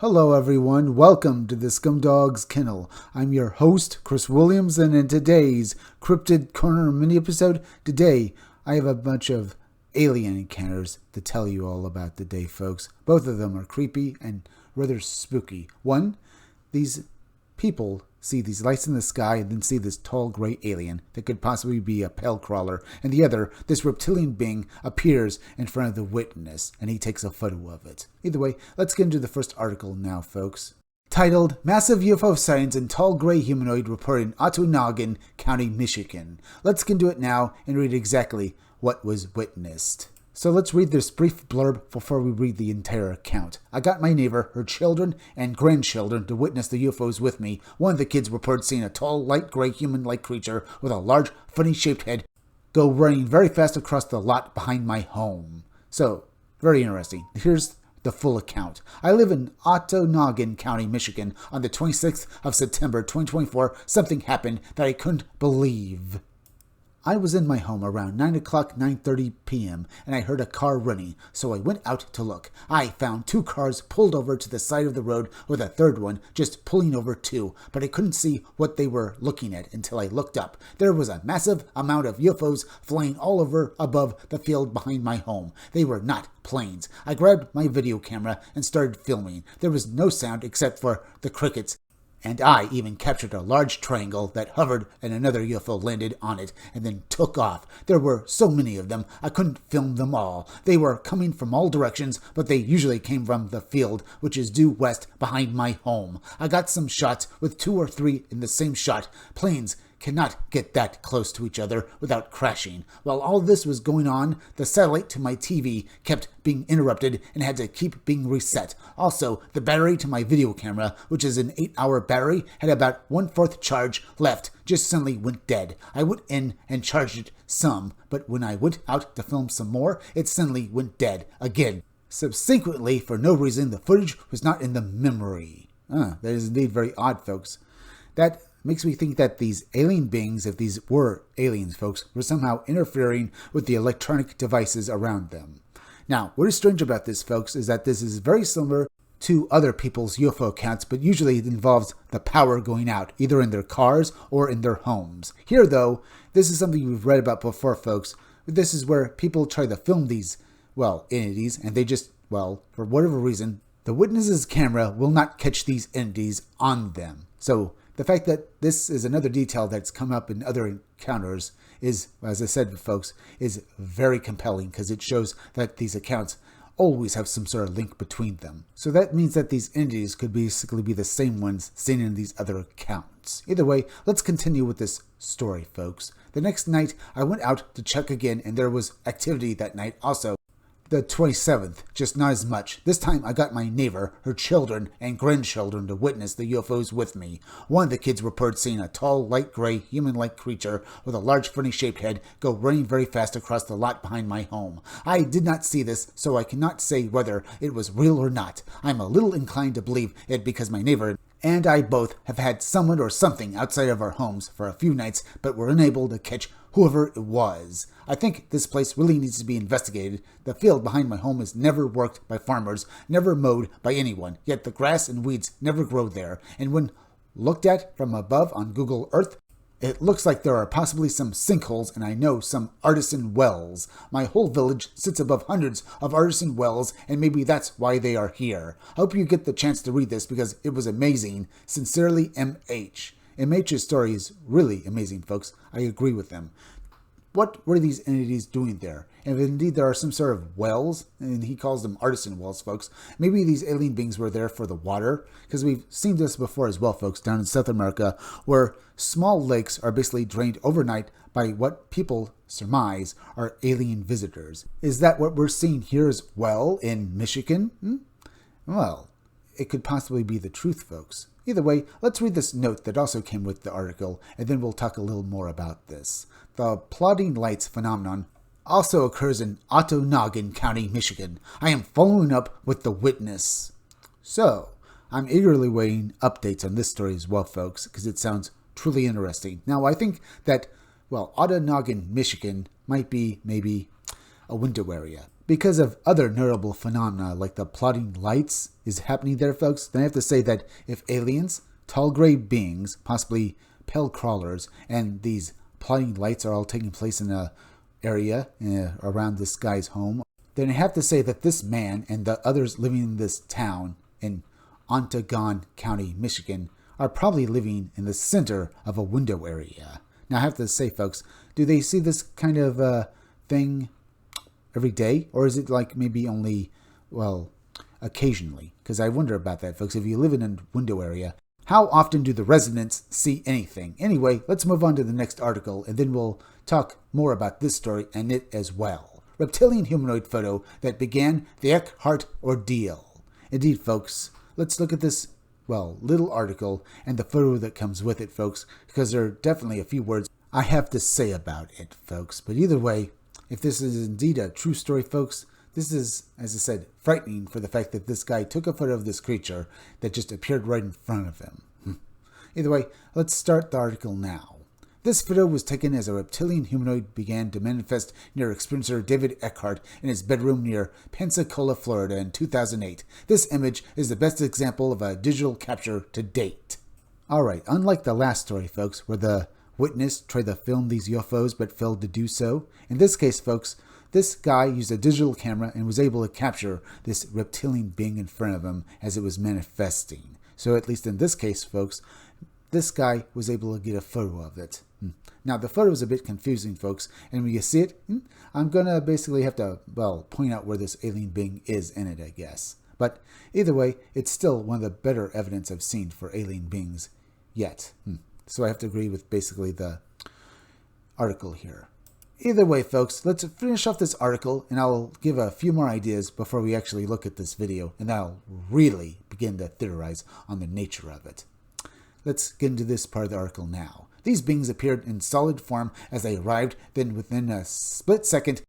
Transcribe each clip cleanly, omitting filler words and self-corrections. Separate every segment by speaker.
Speaker 1: Hello everyone, welcome to the Scumdog's Kennel. I'm your host, Chris Williams, and in today's Cryptid Corner mini episode, today I have a bunch of alien encounters to tell you all about today, folks. Both of them are creepy and rather spooky. One, these people see these lights in the sky and then see this tall gray alien that could possibly be a pale crawler, and the other, this reptilian being appears in front of the witness and he takes a photo of it. Either way, let's get into the first article now, folks. Titled, Massive UFO Sightings and Tall Gray Humanoid Reported in Ontonagon County, Michigan. Let's get into it now and read exactly what was witnessed. So let's read this brief blurb before we read the entire account. I got my neighbor, her children, and grandchildren to witness the UFOs with me. One of the kids reported seeing a tall, light gray human-like creature with a large, funny-shaped head go running very fast across the lot behind my home. So, very interesting. Here's the full account. I live in Ontonagon County, Michigan. On the 26th of September, 2024, something happened that I couldn't believe. I was in my home around 9:30 p.m. and I heard a car running, so I went out to look. I found two cars pulled over to the side of the road with a third one just pulling over too, but I couldn't see what they were looking at until I looked up. There was a massive amount of UFOs flying all over above the field behind my home. They were not planes. I grabbed my video camera and started filming. There was no sound except for the crickets, and I even captured a large triangle that hovered and another UFO landed on it and then took off. There were so many of them, I couldn't film them all. They were coming from all directions, but they usually came from the field, which is due west behind my home. I got some shots with 2 or 3 in the same shot. Planes cannot get that close to each other without crashing. While all this was going on, the satellite to my TV kept being interrupted and had to keep being reset. Also, the battery to my video camera, which is an 8-hour battery, had about 1/4 charge left, just suddenly went dead. I went in and charged it some, but when I went out to film some more, it suddenly went dead again. Subsequently, for no reason, the footage was not in the memory. That is indeed very odd, folks. That makes me think that these alien beings, if these were aliens, folks, were somehow interfering with the electronic devices around them. Now, what is strange about this, folks, is that this is very similar to other people's UFO accounts, but usually it involves the power going out, either in their cars or in their homes. Here, though, this is something we've read about before, folks. This is where people try to film these, entities, and they just, for whatever reason, the witness's camera will not catch these entities on them. So, the fact that this is another detail that's come up in other encounters is, as I said, folks, is very compelling because it shows that these accounts always have some sort of link between them. So that means that these entities could basically be the same ones seen in these other accounts. Either way, let's continue with this story, folks. The next night, I went out to check again, and there was activity that night also. The 27th, just not as much. This time I got my neighbor, her children, and grandchildren to witness the UFOs with me. One of the kids reported seeing a tall, light gray, human-like creature with a large, funny-shaped head go running very fast across the lot behind my home. I did not see this, so I cannot say whether it was real or not. I'm a little inclined to believe it because my neighbor and I both have had someone or something outside of our homes for a few nights, but were unable to catch whoever it was. I think this place really needs to be investigated. The field behind my home is never worked by farmers, never mowed by anyone, yet the grass and weeds never grow there. And when looked at from above on Google Earth, it looks like there are possibly some sinkholes and I know some artisan wells. My whole village sits above hundreds of artisan wells, and maybe that's why they are here. I hope you get the chance to read this because it was amazing. Sincerely, M.H. M.H.'s story is really amazing, folks. I agree with them. What were these entities doing there? And if indeed there are some sort of wells, and he calls them artisan wells, folks, maybe these alien beings were there for the water, because we've seen this before as well, folks, down in South America, where small lakes are basically drained overnight by what people surmise are alien visitors. Is that what we're seeing here as well in Michigan? Well, it could possibly be the truth, folks. Either way, let's read this note that also came with the article, and then we'll talk a little more about this. The plodding lights phenomenon also occurs in Ontonagon County, Michigan. I am following up with the witness. So, I'm eagerly waiting updates on this story as well, folks, because it sounds truly interesting. Now, I think that, Ontonagon, Michigan might be maybe a window area. because of other notable phenomena like the plodding lights is happening there, folks, then I have to say that if aliens, tall gray beings, possibly pale crawlers, and these plodding lights are all taking place in a area around this guy's home, then I have to say that this man and the others living in this town in Ontogon County, Michigan, are probably living in the center of a window area. Now I have to say, folks, do they see this kind of thing every day? Or is it like maybe only, well, occasionally? Because I wonder about that, folks. If you live in a window area, how often do the residents see anything? Anyway, let's move on to the next article, and then we'll talk more about this story and it as well. Reptilian humanoid photo that began the Eckhart ordeal. Indeed, folks, let's look at this, well, little article and the photo that comes with it, folks, because there are definitely a few words I have to say about it, folks. But either way, if this is indeed a true story, folks, this is, as I said, frightening for the fact that this guy took a photo of this creature that just appeared right in front of him. Either way, let's start the article now. This photo was taken as a reptilian humanoid began to manifest near experiencer David Eckhart in his bedroom near Pensacola, Florida in 2008. This image is the best example of a digital capture to date. Alright, unlike the last story, folks, where the witness tried to film these UFOs but failed to do so, in this case, folks, this guy used a digital camera and was able to capture this reptilian being in front of him as it was manifesting. So at least in this case, folks, this guy was able to get a photo of it. Now, the photo is a bit confusing, folks, and when you see it, I'm going to basically have to, well, point out where this alien being is in it, I guess. But either way, it's still one of the better evidence I've seen for alien beings yet. So I have to agree with basically the article here. Either way, folks, let's finish off this article, and I'll give a few more ideas before we actually look at this video, and I'll really begin to theorize on the nature of it. Let's get into this part of the article now. These beings appeared in solid form as they arrived, then within a split second,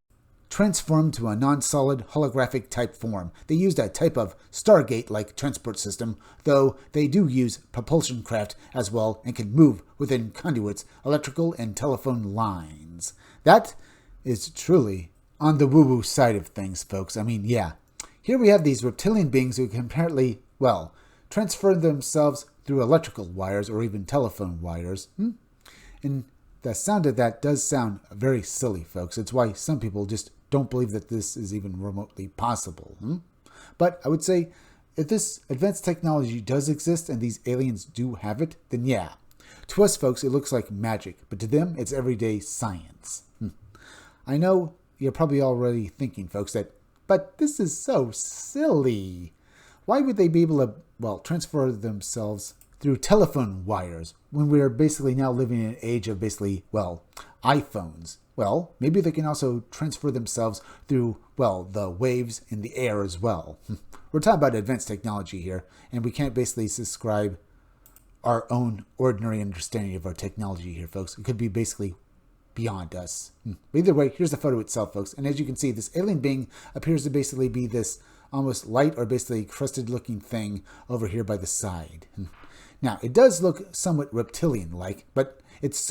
Speaker 1: transformed to a non-solid holographic type form. They used a type of Stargate-like transport system, though they do use propulsion craft as well and can move within conduits, electrical and telephone lines. That is truly on the woo-woo side of things, folks. I mean, yeah. Here we have these reptilian beings who can apparently, well, transfer themselves through electrical wires or even telephone wires. And the sound of that does sound very silly, folks. It's why some people just don't believe that this is even remotely possible. But I would say if this advanced technology does exist and these aliens do have it, then yeah. To us, folks, it looks like magic, but to them, it's everyday science. I know you're probably already thinking, folks, but this is so silly. Why would they be able to, well, transfer themselves through telephone wires when we're basically now living in an age of basically, well, iPhones? Well, maybe they can also transfer themselves through, well, the waves in the air as well. We're talking about advanced technology here, and we can't basically subscribe our own ordinary understanding of our technology here, folks. It could be basically beyond us. But either way, here's the photo itself, folks. And as you can see, this alien being appears to basically be this almost light or basically crusted looking thing over here by the side. Now, it does look somewhat reptilian-like, but it's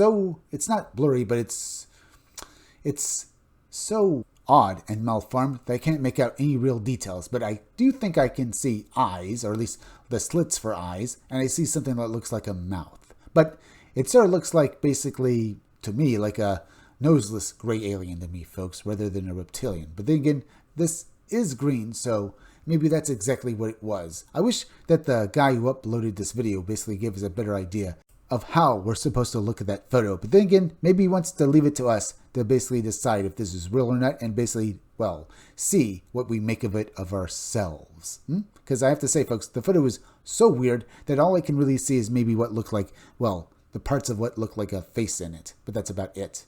Speaker 1: not blurry, but it's so odd and malformed that I can't make out any real details. But I do think I can see eyes, or at least the slits for eyes, and I see something that looks like a mouth. But it sort of looks like basically, to me, like a noseless gray alien to me, folks, rather than a reptilian. But then again, this is green, so maybe that's exactly what it was. I wish that the guy who uploaded this video basically gave us a better idea of how we're supposed to look at that photo. But then again, maybe he wants to leave it to us to basically decide if this is real or not and basically, well, see what we make of it of ourselves. Because I have to say, folks, the photo is so weird that all I can really see is maybe what looked like, well, the parts of what looked like a face in it. But that's about it.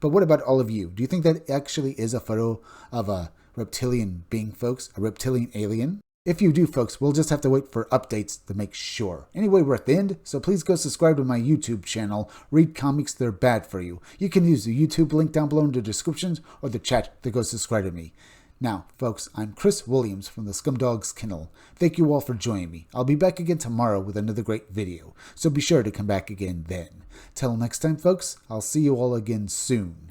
Speaker 1: But what about all of you? Do you think that actually is a photo of a reptilian being, folks? A reptilian alien? If you do, folks, we'll just have to wait for updates to make sure. Anyway, we're at the end, so please go subscribe to my YouTube channel, Read Comics They're Bad For You. You can use the YouTube link down below in the descriptions or the chat to go subscribe to me. Now, folks, I'm Chris Williams from the Scumdogs Kennel. Thank you all for joining me. I'll be back again tomorrow with another great video, so be sure to come back again then. Till next time, folks, I'll see you all again soon.